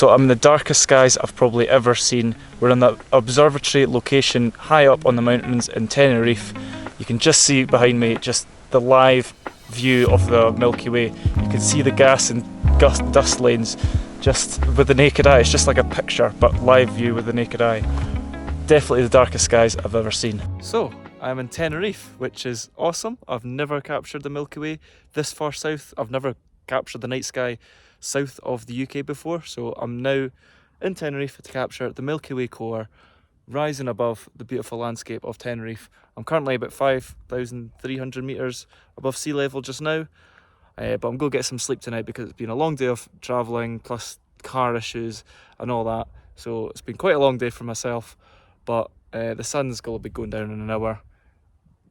So I'm in the darkest skies I've probably ever seen. We're in the observatory location high up on the mountains in Tenerife. You can just see behind me just the live view of the Milky Way. You can see the gas and dust lanes just with the naked eye. It's just like a picture, but live view with the naked eye. Definitely the darkest skies I've ever seen. So I'm in Tenerife, which is awesome. I've never captured the Milky Way this far south. I've never captured the night sky south of the UK before, so I'm now in Tenerife to capture the Milky Way core rising above the beautiful landscape of Tenerife. I'm currently about 5,300 metres above sea level just now, but I'm going to get some sleep tonight because it's been a long day of travelling plus car issues and all that, so it's been quite a long day for myself. But the sun's going to be going down in an hour.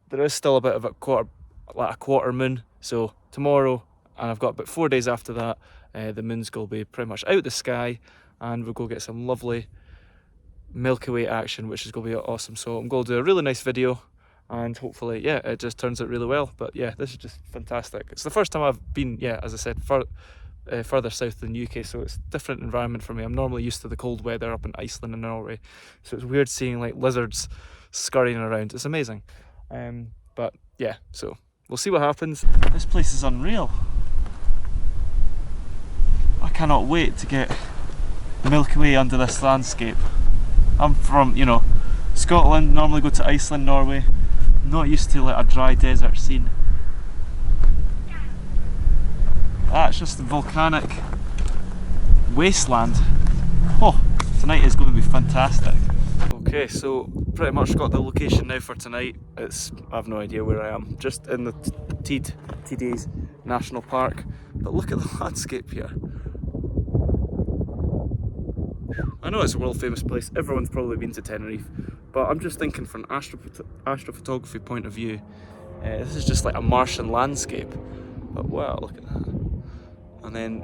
There is still a bit of a quarter moon, so tomorrow, and I've got about 4 days after that, the moon's going to be pretty much out the sky, and we'll go get some lovely Milky Way action, which is going to be awesome. So I'm going to do a really nice video, and hopefully, yeah, it just turns out really well. But yeah, this is just fantastic. It's the first time I've been, yeah, as I said, further south than UK, so it's a different environment for me. I'm normally used to the cold weather up in Iceland and Norway, so it's weird seeing like lizards scurrying around. It's amazing. But yeah, so we'll see what happens. This place is unreal. I cannot wait to get the Milky Way under this landscape. I'm from, you know, Scotland, normally go to Iceland, Norway. Not used to like a dry desert scene. That's just the volcanic wasteland. Oh, tonight is going to be fantastic. Okay, so pretty much got the location now for tonight. I have no idea where I am. Just in the TD's National Park. But look at the landscape here. I know it's a world famous place. Everyone's probably been to Tenerife. But I'm just thinking from an astrophotography point of view, this is just like a Martian landscape. But wow, look at that. And then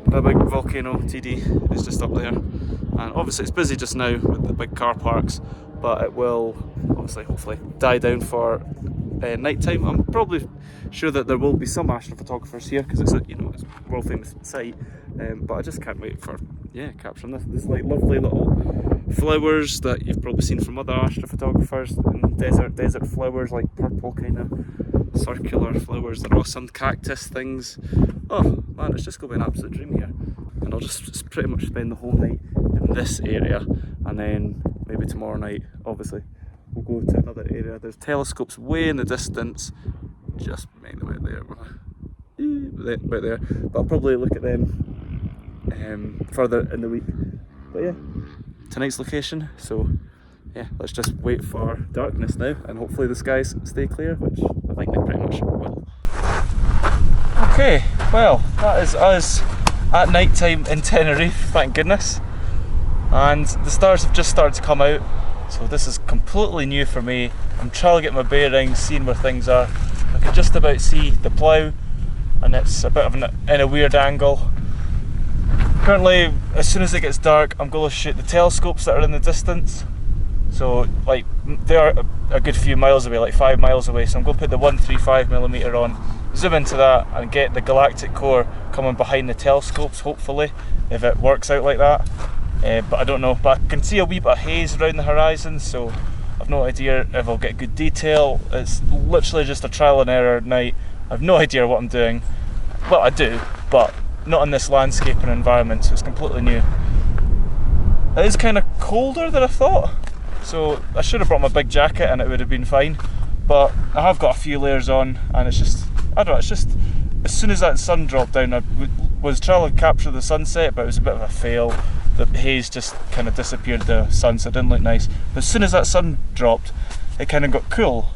the big volcano TD is just up there, and obviously it's busy just now with the big car parks, but it will obviously hopefully die down for night time. I'm probably sure that there will be some astrophotographers here because it's a, you know, it's a world famous site, but I just can't wait for, yeah, capturing this like lovely little flowers that you've probably seen from other astrophotographers, and desert flowers, like purple kind of circular flowers. There are some cactus things. Oh man, it's just going to be an absolute dream here. And I'll just pretty much spend the whole night in this area, and then maybe tomorrow night, obviously, we'll go to another area. There's telescopes way in the distance, just mind them out there, about there. But I'll probably look at them further in the week. But yeah, tonight's location, so yeah, let's just wait for darkness now, and hopefully the skies stay clear, which I think they pretty much will. Okay, well, that is us at night time in Tenerife, thank goodness. And the stars have just started to come out, so this is completely new for me. I'm trying to get my bearings, seeing where things are. I can just about see the plough, and it's a bit of in a weird angle. Currently, as soon as it gets dark, I'm going to shoot the telescopes that are in the distance. So, like, they are a good few miles away, like 5 miles away. So I'm going to put the 135mm on, zoom into that, and get the galactic core coming behind the telescopes, hopefully, if it works out like that. But I don't know. But I can see a wee bit of haze around the horizon, so I've no idea if I'll get good detail. It's literally just a trial and error night. I've no idea what I'm doing. Well, I do, but not in this landscape and environment, so it's completely new. It is kind of colder than I thought, so I should have brought my big jacket and it would have been fine, but I have got a few layers on, and it's just, I don't know, it's just, as soon as that sun dropped down, I was trying to capture the sunset, but it was a bit of a fail. The haze just kind of disappeared the sun, so it didn't look nice. But as soon as that sun dropped, it kind of got cool.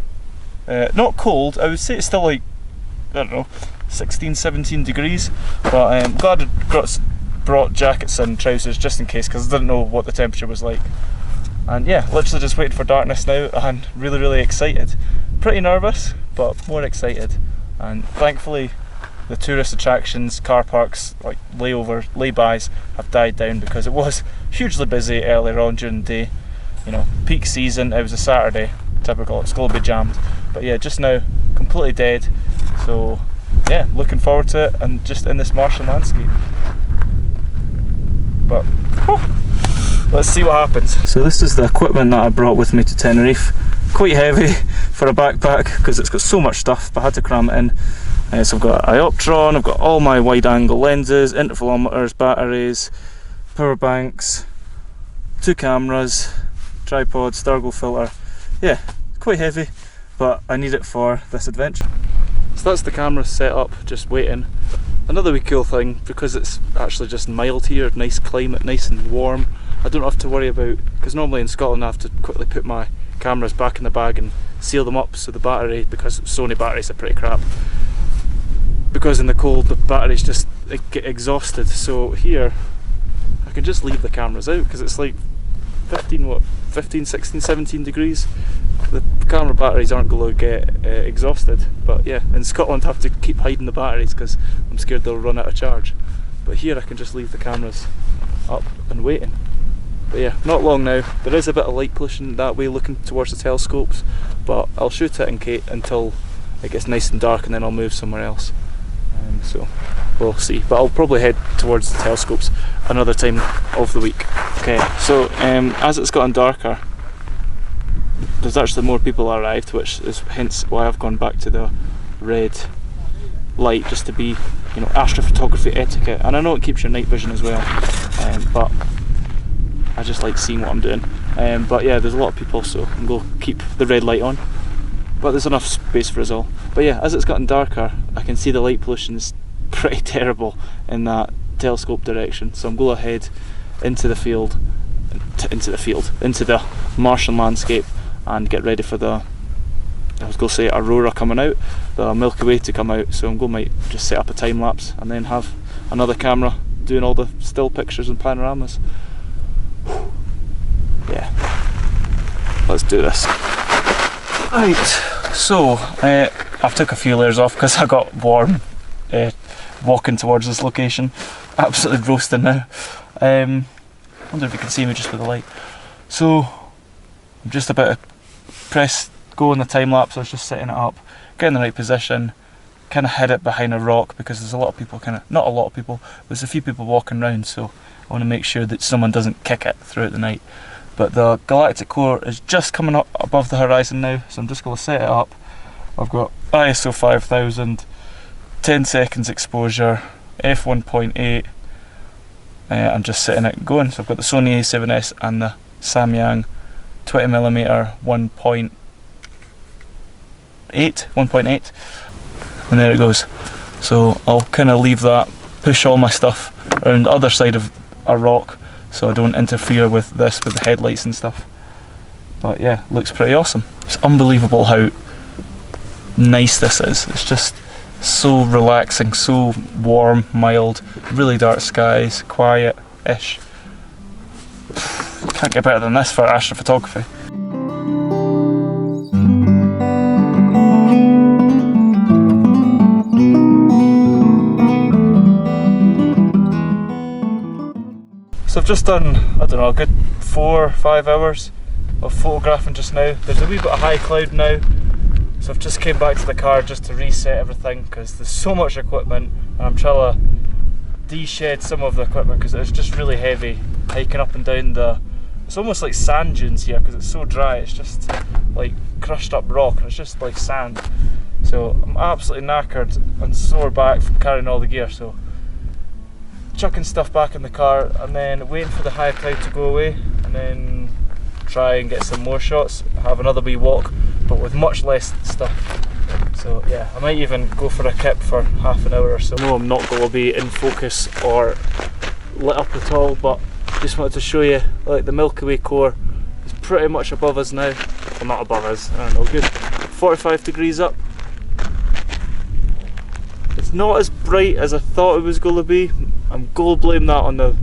Not cold, I would say it's still like, I don't know, 16, 17 degrees, but I'm glad I brought jackets and trousers just in case, because I didn't know what the temperature was like. And yeah, literally just waiting for darkness now, and really excited. Pretty nervous, but more excited. And thankfully the tourist attractions, car parks, like laybys have died down, because it was hugely busy earlier on during the day. You know, peak season, it was a Saturday, typical, it's going to be jammed. But yeah, just now, completely dead. So yeah, looking forward to it, and just in this Martian landscape. let's see what happens. So this is the equipment that I brought with me to Tenerife. Quite heavy for a backpack because it's got so much stuff, but I had to cram it in. So I've got Ioptron, I've got all my wide angle lenses, intervalometers, batteries, power banks, 2 cameras, tripod, Stargo filter. Yeah, quite heavy, but I need it for this adventure. So that's the camera set up, just waiting. Another wee cool thing, because it's actually just mild here, nice climate, nice and warm, I don't have to worry about, because normally in Scotland I have to quickly put my cameras back in the bag and seal them up, so the battery, because Sony batteries are pretty crap, because in the cold the batteries just get exhausted. So here I can just leave the cameras out because it's like 15, 16, 17 degrees. The camera batteries aren't going to get exhausted, but yeah, in Scotland I have to keep hiding the batteries because I'm scared they'll run out of charge. But here I can just leave the cameras up and waiting. But yeah, not long now. There is a bit of light pollution that way looking towards the telescopes, but I'll shoot it until it gets nice and dark, and then I'll move somewhere else. So we'll see, but I'll probably head towards the telescopes another time of the week. Okay, so as it's gotten darker, there's actually more people arrived, which is hence why I've gone back to the red light, just to be, you know, astrophotography etiquette. And I know it keeps your night vision as well, but I just like seeing what I'm doing. But yeah, there's a lot of people, so I'm going to keep the red light on, but there's enough space for us all. But yeah, as it's gotten darker, I can see the light pollution is pretty terrible in that telescope direction, so I'm going to head into the field, into the Martian landscape, and get ready for the, I was going to say aurora coming out, the Milky Way to come out. So I'm going to might just set up a time lapse and then have another camera doing all the still pictures and panoramas. Yeah, let's do this. Right, so I've took a few layers off because I got warm walking towards this location. Absolutely roasting now. Wonder if you can see me just with the light. So I'm just about to press go on the time lapse. I was just setting it up, get in the right position, kind of hid it behind a rock because there's a lot of people, not a lot of people, there's a few people walking around, so I want to make sure that someone doesn't kick it throughout the night. But the galactic core is just coming up above the horizon now, so I'm just going to set it up. I've got ISO 5000, 10 seconds exposure, f1.8. I'm just setting it going. So I've got the Sony A7S and the Samyang 20mm 1.8, and there it goes. So I'll kind of leave that, push all my stuff around the other side of a rock so I don't interfere with this, with the headlights and stuff. But yeah, looks pretty awesome. It's unbelievable how nice this is. It's just so relaxing, so warm, mild, really dark skies, quiet-ish. Can't get better than this for astrophotography. So I've just done, I don't know, a good 4 or 5 hours of photographing just now. There's a wee bit of high cloud now, so I've just came back to the car just to reset everything because there's so much equipment, and I'm trying to de-shed some of the equipment because it's just really heavy hiking up and down the, it's almost like sand dunes here because it's so dry. It's just like crushed up rock and it's just like sand. So I'm absolutely knackered and sore back from carrying all the gear, so chucking stuff back in the car and then waiting for the high cloud to go away, and then try and get some more shots, have another wee walk but with much less stuff. So yeah, I might even go for a kip for half an hour or so. No, I'm not going to be in focus or lit up at all, but just wanted to show you, like, the Milky Way core is pretty much above us now. Well, not above us, I don't know, good 45 degrees up. It's not as bright as I thought it was going to be. I'm going to blame that on the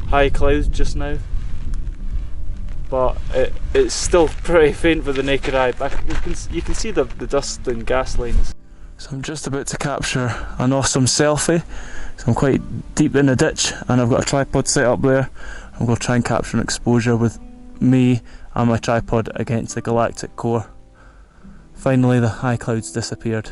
high clouds just now, but it's still pretty faint with the naked eye. You can see the dust and gas lines. So I'm just about to capture an awesome selfie. So I'm quite deep in the ditch and I've got a tripod set up there. I'm going to try and capture an exposure with me and my tripod against the galactic core. Finally the high clouds disappeared.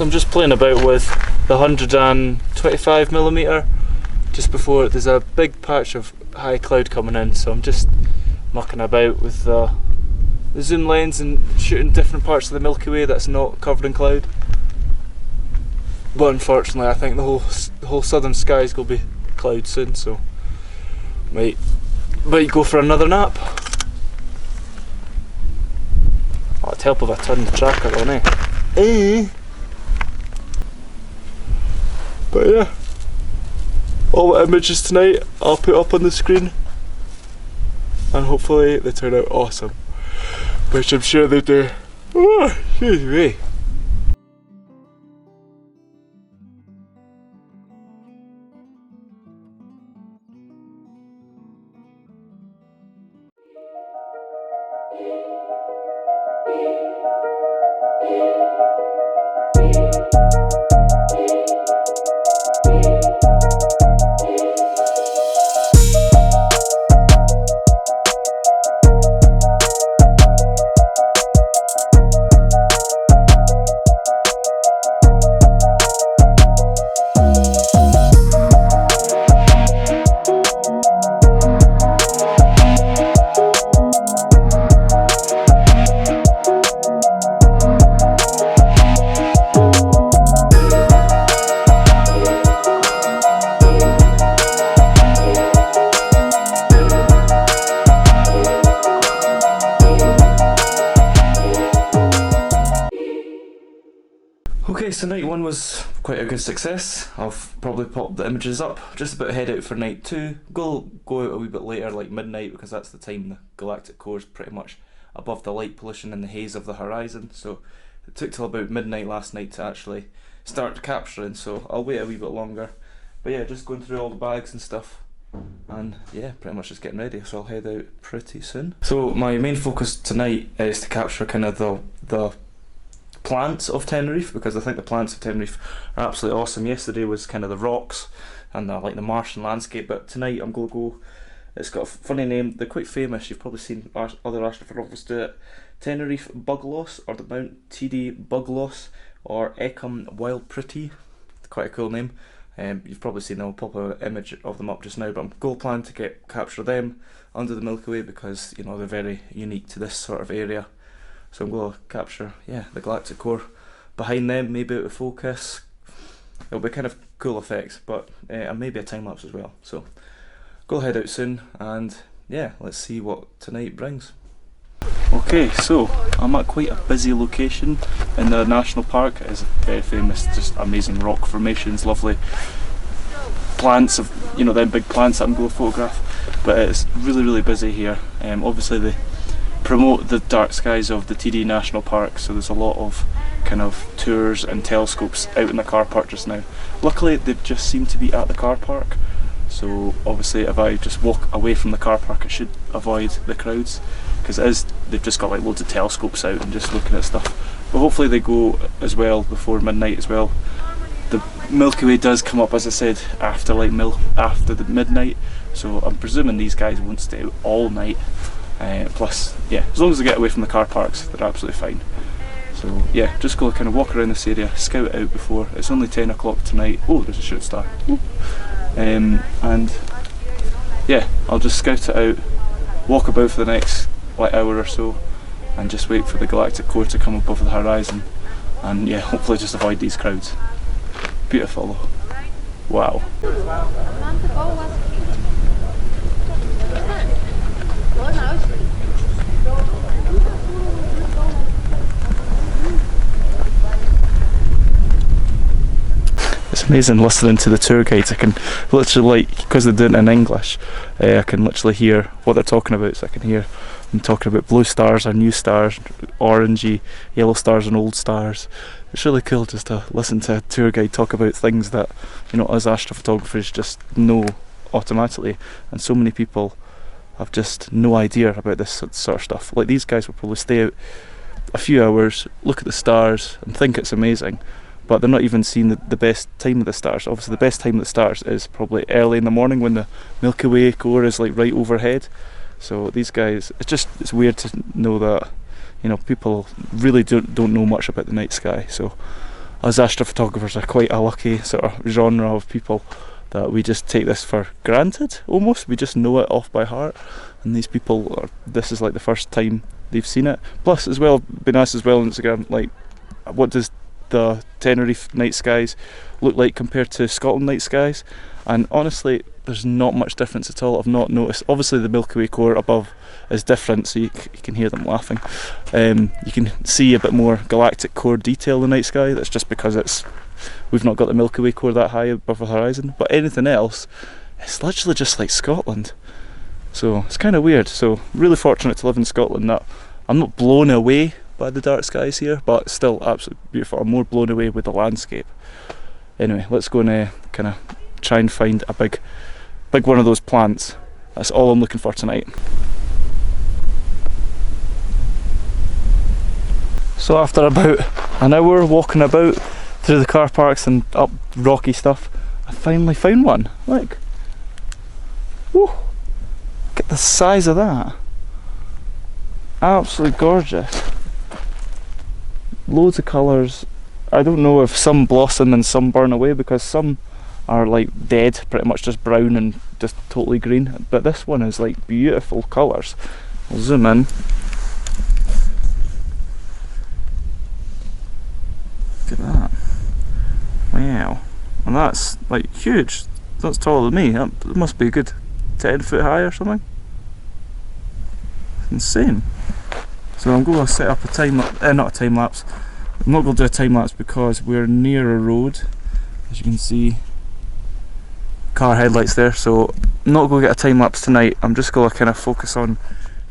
So I'm just playing about with the 125mm just before there's a big patch of high cloud coming in, so I'm just mucking about with the zoom lens and shooting different parts of the Milky Way that's not covered in cloud. But unfortunately I think the whole southern sky is going to be cloud soon, so might go for another nap. Oh, it'd help if I turned the tracker on, eh? But yeah, all the images tonight I'll put up on the screen, and hopefully they turn out awesome, which I'm sure they do. Oh, excuse me. Okay, so night one was quite a good success. I've probably popped the images up. Just about to head out for night two. Go out a wee bit later, like midnight, because that's the time the galactic core is pretty much above the light pollution and the haze of the horizon. So it took till about midnight last night to actually start capturing, so I'll wait a wee bit longer. But yeah, just going through all the bags and stuff, and yeah, pretty much just getting ready, so I'll head out pretty soon. So my main focus tonight is to capture kind of the plants of Tenerife, because I think the plants of Tenerife are absolutely awesome. Yesterday was kind of the rocks and like the Martian landscape, but tonight I'm going to go, it's got a funny name, they're quite famous, you've probably seen other astrophotographers do it, Tenerife bug loss, or the Mount TD bug loss, or Eckham Wild Pretty, quite a cool name. You've probably seen them, I'll pop an image of them up just now, but I'm going to plan to capture them under the Milky Way, because you know they're very unique to this sort of area. So I'm going to capture, yeah, the galactic core behind them, maybe out of focus. It'll be kind of cool effects, but and maybe a time lapse as well. So go head out soon, and yeah, let's see what tonight brings. Okay, so I'm at quite a busy location in the national park. It's very famous, just amazing rock formations, lovely plants of, you know, them big plants that I'm going to photograph. But it's really busy here. Obviously they promote the dark skies of the TD National Park, so there's a lot of kind of tours and telescopes out in the car park just now. Luckily they just seem to be at the car park, so obviously if I just walk away from the car park I should avoid the crowds, because they've just got like loads of telescopes out and just looking at stuff. But hopefully they go as well before midnight as well. The Milky Way does come up, as I said, after the midnight, so I'm presuming these guys won't stay out all night. Plus, yeah, as long as they get away from the car parks, they're absolutely fine. So yeah, just go kind of walk around this area, scout it out before. It's only 10 o'clock tonight. Oh, there's a shooting star. And yeah, I'll just scout it out, walk about for the next like hour or so, and just wait for the galactic core to come above the horizon, and yeah, hopefully just avoid these crowds. Beautiful though. Wow. It's amazing listening to the tour guides. I can literally, like, because they're doing it in English, I can literally hear what they're talking about. So I can hear them talking about blue stars are new stars, orangey, yellow stars and old stars. It's really cool just to listen to a tour guide talk about things that, you know, us astrophotographers just know automatically, and so many people have just no idea about this sort of stuff. Like, these guys will probably stay out a few hours, look at the stars and think it's amazing, but they're not even seeing the best time of the stars. Obviously the best time of the stars is probably early in the morning when the Milky Way core is like right overhead. So these guys, it's weird to know that, you know, people really don't know much about the night sky. So us astrophotographers are quite a lucky sort of genre of people that we just take this for granted almost. We just know it off by heart, and these people this is like the first time they've seen it. Plus as well, it'd be nice as well on Instagram, like what does the Tenerife night skies look like compared to Scotland night skies? And honestly, there's not much difference at all. I've not noticed. Obviously the Milky Way core above is different, so you can hear them laughing. You can see a bit more galactic core detail in the night sky. That's just because we've not got the Milky Way core that high above the horizon. But anything else, it's literally just like Scotland. So it's kind of weird. So really fortunate to live in Scotland that I'm not blown away by the dark skies here, but still absolutely beautiful. I'm more blown away with the landscape. Anyway, let's go and kind of try and find a big one of those plants. That's all I'm looking for tonight. So after about an hour walking about through the car parks and up rocky stuff, I finally found one. Look. Woo! Look at the size of that. Absolutely gorgeous. Loads of colours. I don't know if some blossom and some burn away, because some are like dead, pretty much just brown and just totally green, but this one is like beautiful colours. I'll zoom in. Look at that. Wow. And that's like huge. That's taller than me. That must be a good 10 foot high or something. It's insane. So I'm going to set up a not a time lapse. I'm not going to do a time lapse because we're near a road, as you can see. Car headlights there, so I'm not going to get a time lapse tonight. I'm just going to kind of focus on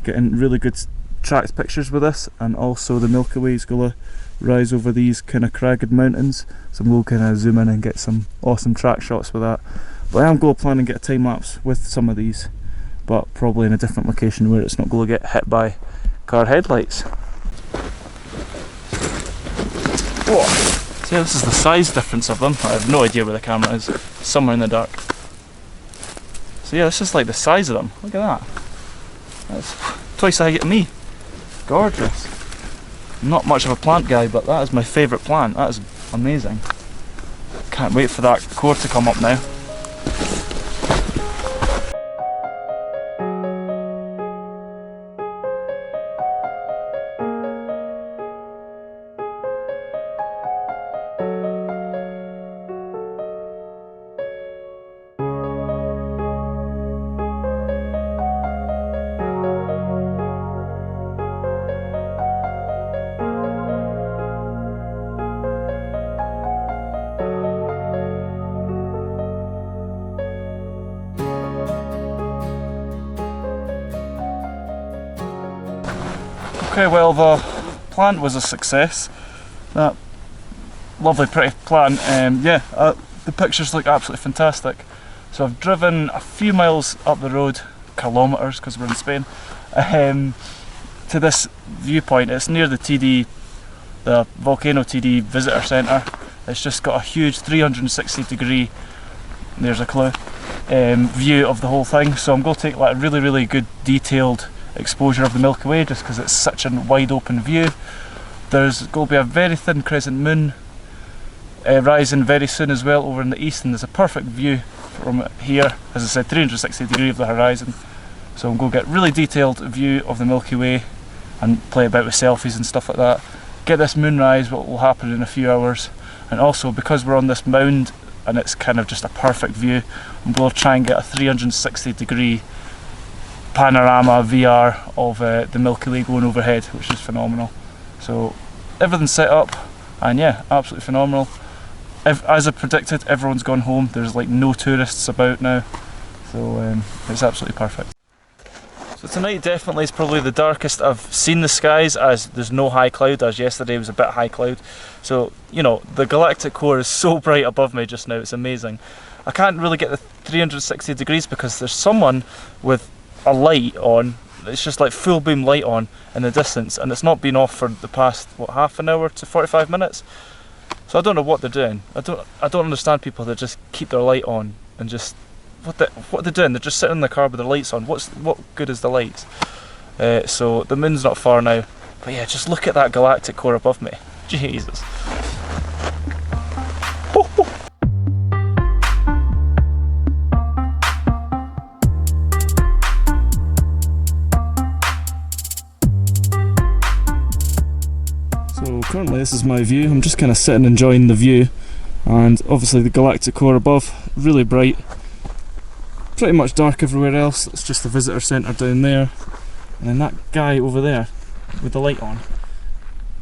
getting really good tracked pictures with this, and also the Milky Way is going to rise over these kind of cragged mountains, so I'm going to kind of zoom in and get some awesome track shots with that. But I am going to plan and get a time lapse with some of these, but probably in a different location where it's not going to get hit by car headlights. Whoa. So yeah, this is the size difference of them. I have no idea where the camera is, somewhere in the dark. So yeah, this is like the size of them. Look at that. That's twice the height of me. Gorgeous. I'm not much of a plant guy, but that is my favourite plant. That is amazing. Can't wait for that core to come up now. Okay, well, the plant was a success. That lovely pretty plant, the pictures look absolutely fantastic. So I've driven a few miles up the road, kilometres because we're in Spain, to this viewpoint. It's near the TD, the Volcano TD Visitor Centre. It's just got a huge 360 degree, there's a clue, view of the whole thing. So I'm going to take like a really good detailed exposure of the Milky Way, just because it's such a wide open view. There's going to be a very thin crescent moon rising very soon as well over in the east, and there's a perfect view from here, as I said, 360 degree of the horizon. So I'm going to get really detailed view of the Milky Way and play about with selfies and stuff like that. Get this moonrise, what will happen in a few hours, and also because we're on this mound and it's kind of just a perfect view, I'm going to try and get a 360 degree panorama VR of the Milky Way going overhead, which is phenomenal. So everything's set up, and yeah, absolutely phenomenal. As I predicted, everyone's gone home. There's like no tourists about now, so it's absolutely perfect. So tonight definitely is probably the darkest I've seen the skies, as there's no high cloud, as yesterday was a bit high cloud. So, you know, the galactic core is so bright above me just now, it's amazing. I can't really get the 360 degrees because there's someone with a light on, it's just like full beam light on in the distance, and it's not been off for the past, what, half an hour to 45 minutes? So I don't know what they're doing. I don't understand people that just keep their light on and just, what are they doing? They're just sitting in the car with their lights on. What good is the lights? So the moon's not far now, but yeah, just look at that galactic core above me. Jesus. Currently this is my view. I'm just kind of sitting enjoying the view, and obviously the galactic core above, really bright. Pretty much dark everywhere else. It's just the visitor centre down there, and then that guy over there with the light on.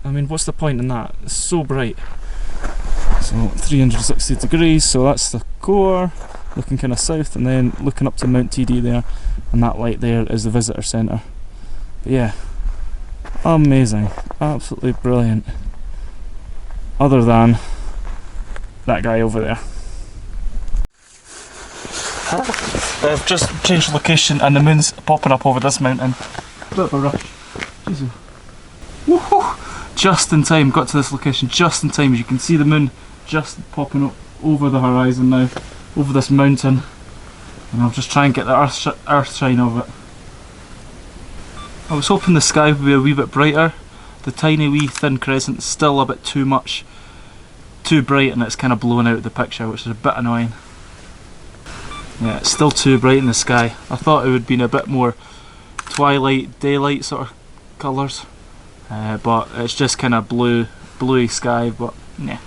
I mean, what's the point in that? It's so bright. So 360 degrees, so that's the core, looking kind of south, and then looking up to Mount TD there, and that light there is the visitor centre. But yeah, amazing, absolutely brilliant. Other than that guy over there. I've just changed location and the moon's popping up over this mountain. Bit of a rush. Jesus. Woohoo! Just in time, got to this location just in time. As you can see the moon just popping up over the horizon now, over this mountain. And I'll just try and get the earth shine of it. I was hoping the sky would be a wee bit brighter. The tiny wee thin crescent is still a bit too bright, and it's kind of blowing out the picture, which is a bit annoying. Yeah, it's still too bright in the sky. I thought it would be a bit more twilight, daylight sort of colours, but it's just kind of bluey sky, but yeah.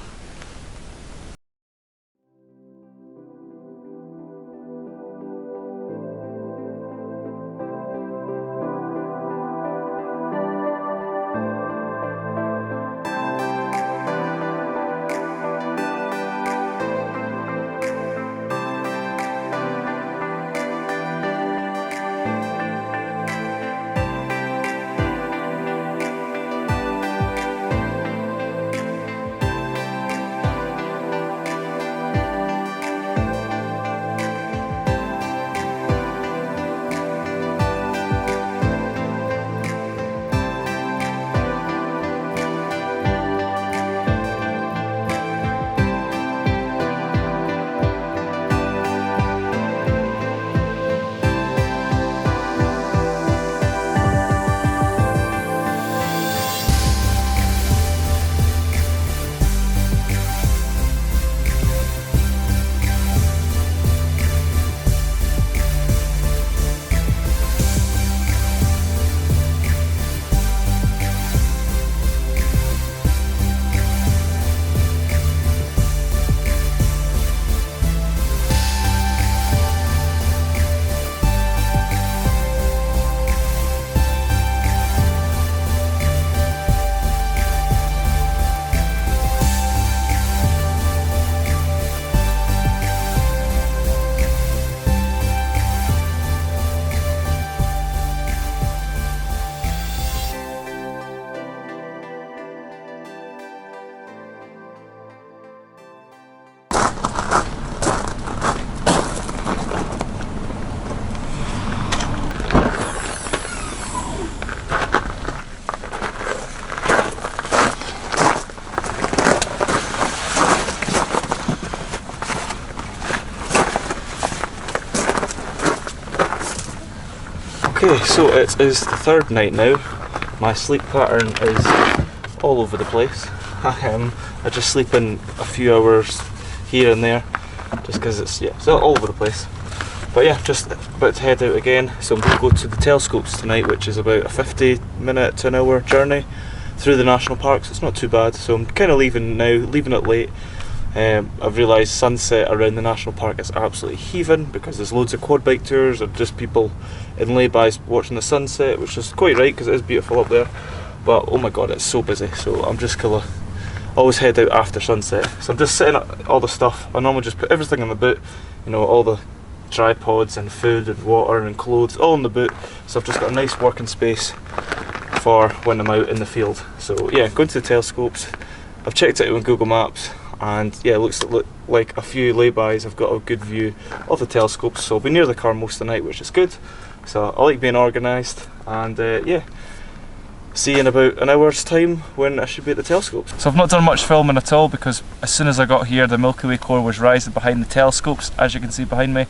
Okay, so it is the third night now. My sleep pattern is all over the place. I just sleep in a few hours here and there, just because it's all over the place. But yeah, just about to head out again. So I'm going to go to the telescopes tonight, which is about a 50-minute to an hour journey through the national parks. It's not too bad, so I'm kind of leaving now, leaving it late. I've realised sunset around the national park is absolutely heaving because there's loads of quad bike tours or just people in laybys watching the sunset, which is quite right because it is beautiful up there. But oh my god, it's so busy, so I'm just gonna always head out after sunset. So I'm just setting up all the stuff. I normally just put everything in the boot, you know, all the tripods and food and water and clothes all in the boot, so I've just got a nice working space for when I'm out in the field. So yeah, going to the telescopes. I've checked it out on Google Maps, and yeah, it looks like a few laybys. I've got a good view of the telescopes, so I'll be near the car most of the night, which is good. So I like being organised, and yeah, see you in about an hour's time when I should be at the telescopes. So I've not done much filming at all because as soon as I got here the Milky Way core was rising behind the telescopes, as you can see behind me.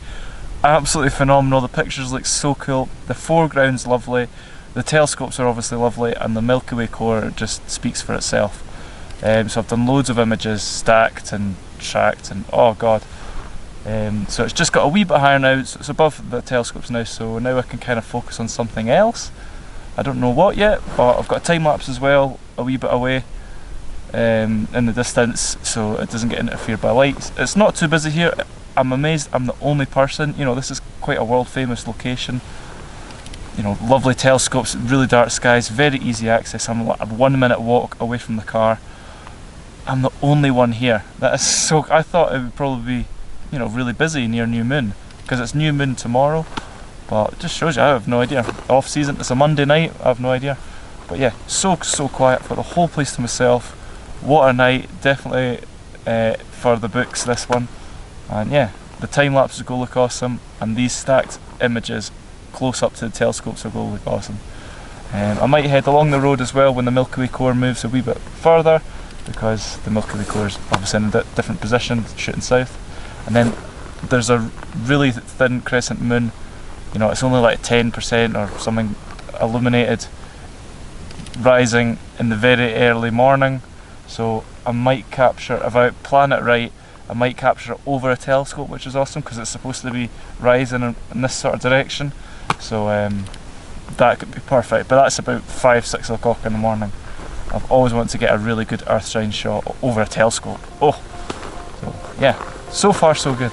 Absolutely phenomenal, the pictures look so cool, the foreground's lovely, the telescopes are obviously lovely, and the Milky Way core just speaks for itself. So I've done loads of images stacked and tracked, and oh god. So it's just got a wee bit higher now, so it's above the telescopes now, so now I can kind of focus on something else. I don't know what yet, but I've got a time lapse as well, a wee bit away, in the distance, so it doesn't get interfered by lights. It's not too busy here. I'm amazed I'm the only person. You know, this is quite a world famous location. You know, lovely telescopes, really dark skies, very easy access. I'm like a 1 minute walk away from the car. I'm the only one here. That is so. I thought it would probably be, you know, really busy near new moon, because it's new moon tomorrow. But it just shows you, I have no idea. Off season, it's a Monday night, I have no idea. But yeah, so quiet, for the whole place to myself. What a night, definitely for the books, this one. And yeah, the time lapses go look awesome, and these stacked images close up to the telescopes are going to look awesome. I might head along the road as well when the Milky Way core moves a wee bit further, because the Milky Way core is obviously in a different position, shooting south. And then there's a really thin crescent moon. You know, it's only like 10% or something illuminated, rising in the very early morning. So I might capture, if I plan it right, I might capture it over a telescope, which is awesome because it's supposed to be rising in this sort of direction. So that could be perfect, but that's about 5-6 o'clock in the morning. I've always wanted to get a really good earthshine shot over a telescope. Oh, so yeah, so far so good.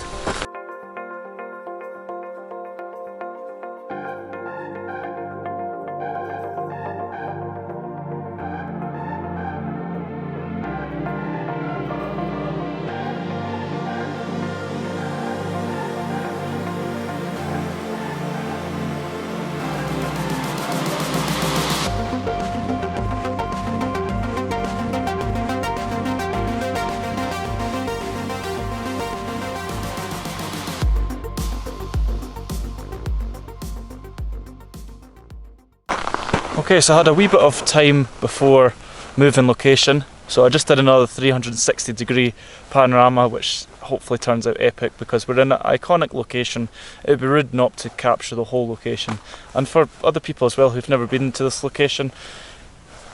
Okay, so I had a wee bit of time before moving location, so I just did another 360-degree panorama, which hopefully turns out epic because we're in an iconic location. It would be rude not to capture the whole location, and for other people as well who've never been to this location,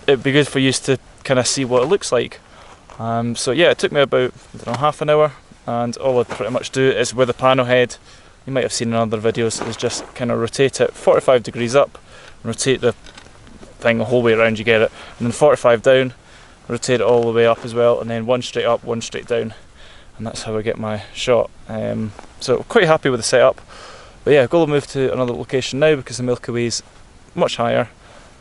it'd be good for you to kind of see what it looks like. So yeah, it took me about, I don't know, half an hour, and all I pretty much do is with the pano head, you might have seen in other videos, is just kind of rotate it 45 degrees up, rotate the thing the whole way around, you get it, and then 45 down, rotate it all the way up as well, and then one straight up, one straight down, and that's how I get my shot. So quite happy with the setup, but yeah, going to move to another location now because the Milky Way is much higher,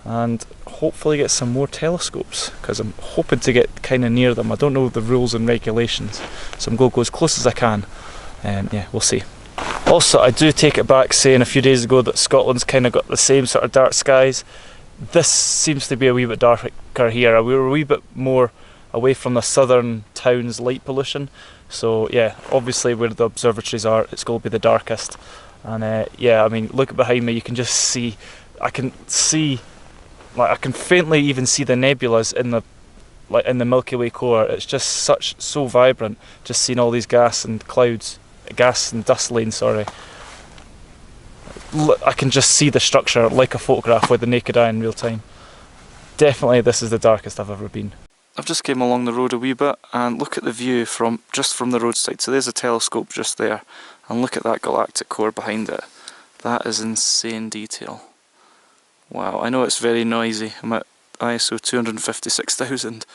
and hopefully get some more telescopes because I'm hoping to get kind of near them. I don't know the rules and regulations, so I'm going to go as close as I can. Yeah, we'll see. Also, I do take it back saying a few days ago that Scotland's kind of got the same sort of dark skies. This seems to be a wee bit darker here. We were a wee bit more away from the southern towns' light pollution. So yeah, obviously where the observatories are, it's going to be the darkest. And yeah, I mean, look behind me, you can just see, I can faintly even see the nebulas in the Milky Way core. It's just so vibrant, just seeing all these gas and dust lanes, sorry. I can just see the structure like a photograph with the naked eye in real time. Definitely this is the darkest I've ever been. I've just came along the road a wee bit and look at the view just from the roadside. So there's a telescope just there, and look at that galactic core behind it. That is insane detail. Wow, I know it's very noisy. I'm at ISO 256,000,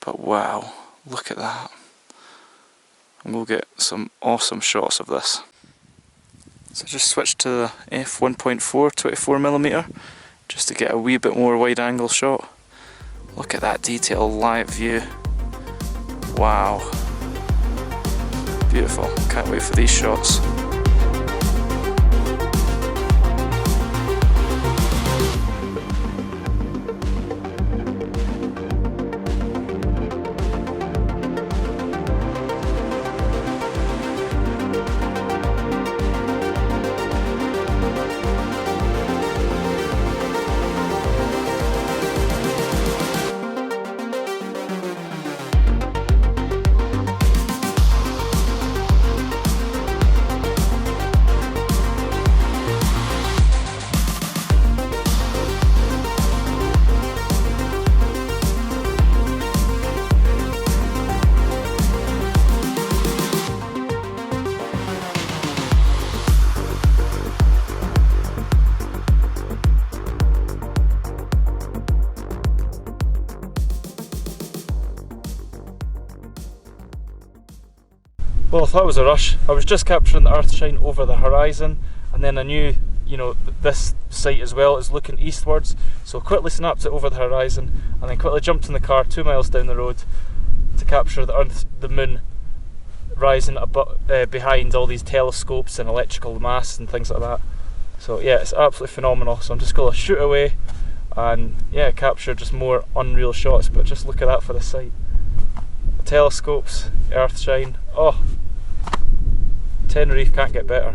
but wow, look at that. And we'll get some awesome shots of this. So I just switched to the f1.4 24mm just to get a wee bit more wide angle shot. Look at that detail live view. Wow. Beautiful. Can't wait for these shots. Well, I thought it was a rush. I was just capturing the earthshine over the horizon, and then I knew, you know, this site as well is looking eastwards, so I quickly snapped it over the horizon, and then quickly jumped in the car 2 miles down the road to capture the moon rising behind all these telescopes and electrical masts and things like that. So yeah, it's absolutely phenomenal. So I'm just going to shoot away and yeah, capture just more unreal shots. But just look at that for the site. The telescopes, earthshine. Oh, Tenerife can't get better.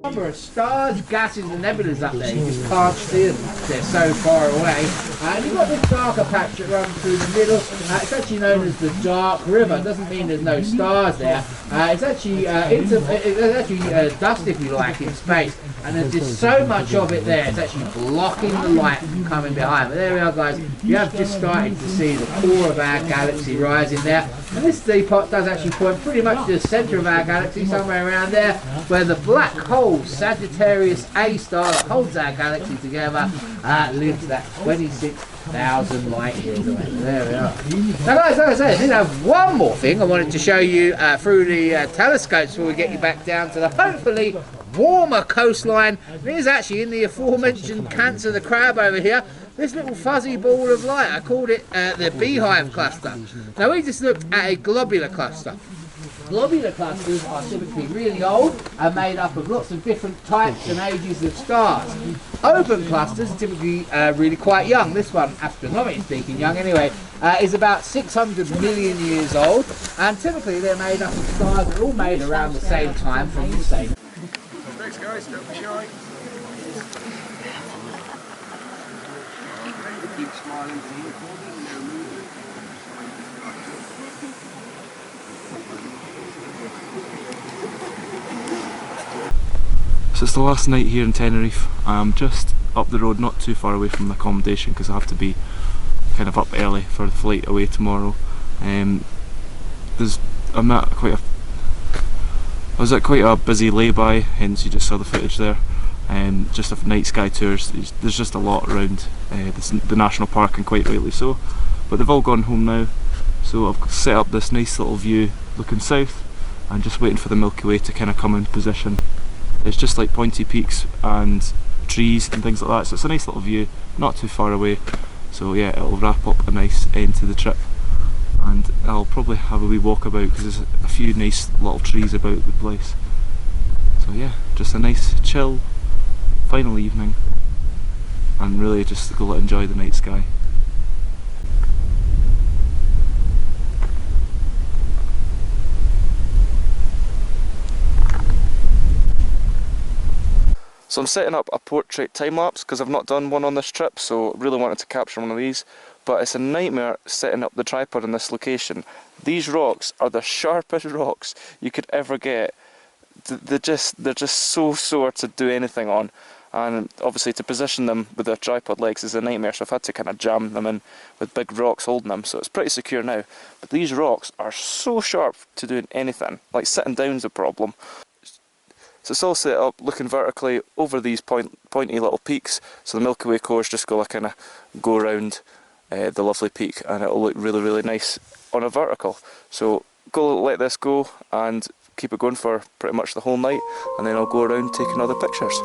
Number of stars, gases and nebulas up there, you just can't see them, they're so far away. And you've got this darker patch that runs through the middle. It's actually known as the Dark River. It doesn't mean there's no stars there. It's actually dust, if you like, in space. And there's just so much of it there, it's actually blocking the light from coming behind. But there we are, guys. You have just started to see the core of our galaxy rising there. And this teapot does actually point pretty much to the centre of our galaxy, somewhere around there, where the black hole Sagittarius A star that holds our galaxy together lives at 26,000 light years away. There we are. Now guys, like I said, I did have one more thing I wanted to show you through the telescopes before we get you back down to the hopefully warmer coastline. It is actually in the aforementioned Cancer the crab over here. This little fuzzy ball of light, I called it the beehive cluster. Now we just looked at a globular cluster. Globular clusters are typically really old and made up of lots of different types and ages of stars. Open clusters are typically really quite young. This one, astronomically speaking young anyway, is about 600 million years old, and typically they're made up of stars that are all made around the same time from the same. Thanks guys, don't be shy. Keep smiling, no movement. So it's the last night here in Tenerife. I'm just up the road, not too far away from the accommodation, because I have to be kind of up early for the flight away tomorrow. I was at quite a busy lay-by, hence you just saw the footage there. Just of night sky tours. There's just a lot around the national park, and quite rightly so. But they've all gone home now, so I've set up this nice little view looking south and just waiting for the Milky Way to kind of come in position. It's just like pointy peaks and trees and things like that, so it's a nice little view, not too far away. So yeah, it'll wrap up a nice end to the trip, and I'll probably have a wee walk about because there's a few nice little trees about the place. So yeah, just a nice chill final evening, and really just go enjoy the night sky. So I'm setting up a portrait time lapse because I've not done one on this trip, so really wanted to capture one of these. But it's a nightmare setting up the tripod in this location. These rocks are the sharpest rocks you could ever get. They're just so sore to do anything on, and obviously to position them with the tripod legs is a nightmare, so I've had to kind of jam them in with big rocks holding them, so it's pretty secure now. But these rocks are so sharp to doing anything, like sitting down's a problem. So it's all set up looking vertically over these pointy little peaks, so the Milky Way cores just go kind of go around the lovely peak, and it'll look really, really nice on a vertical. So go let this go and keep it going for pretty much the whole night, and then I'll go around taking other pictures.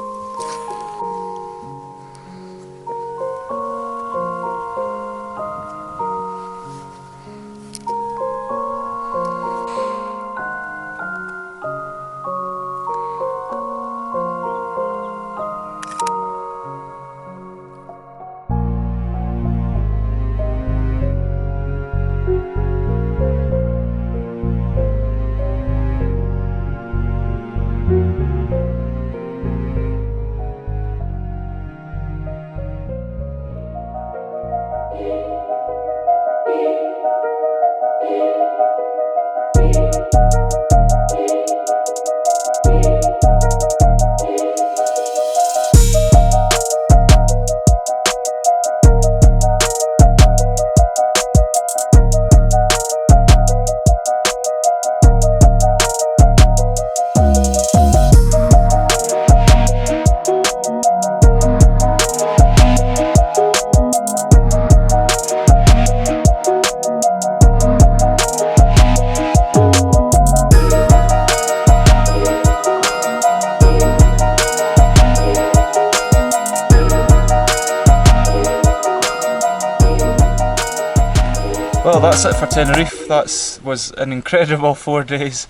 Well, that's it for Tenerife. That was an incredible 4 days.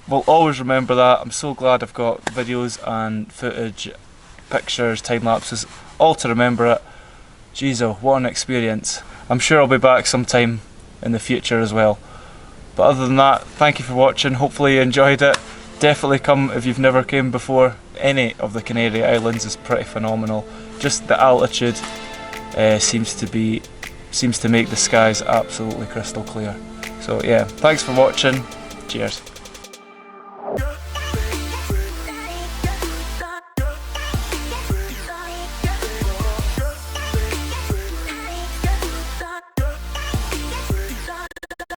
We'll always remember that. I'm so glad I've got videos and footage, pictures, time lapses, all to remember it. Jeez, oh, what an experience. I'm sure I'll be back sometime in the future as well. But other than that, thank you for watching. Hopefully you enjoyed it. Definitely come if you've never came before. Any of the Canary Islands is pretty phenomenal. Just the altitude seems to make the skies absolutely crystal clear. So yeah, thanks for watching. Cheers.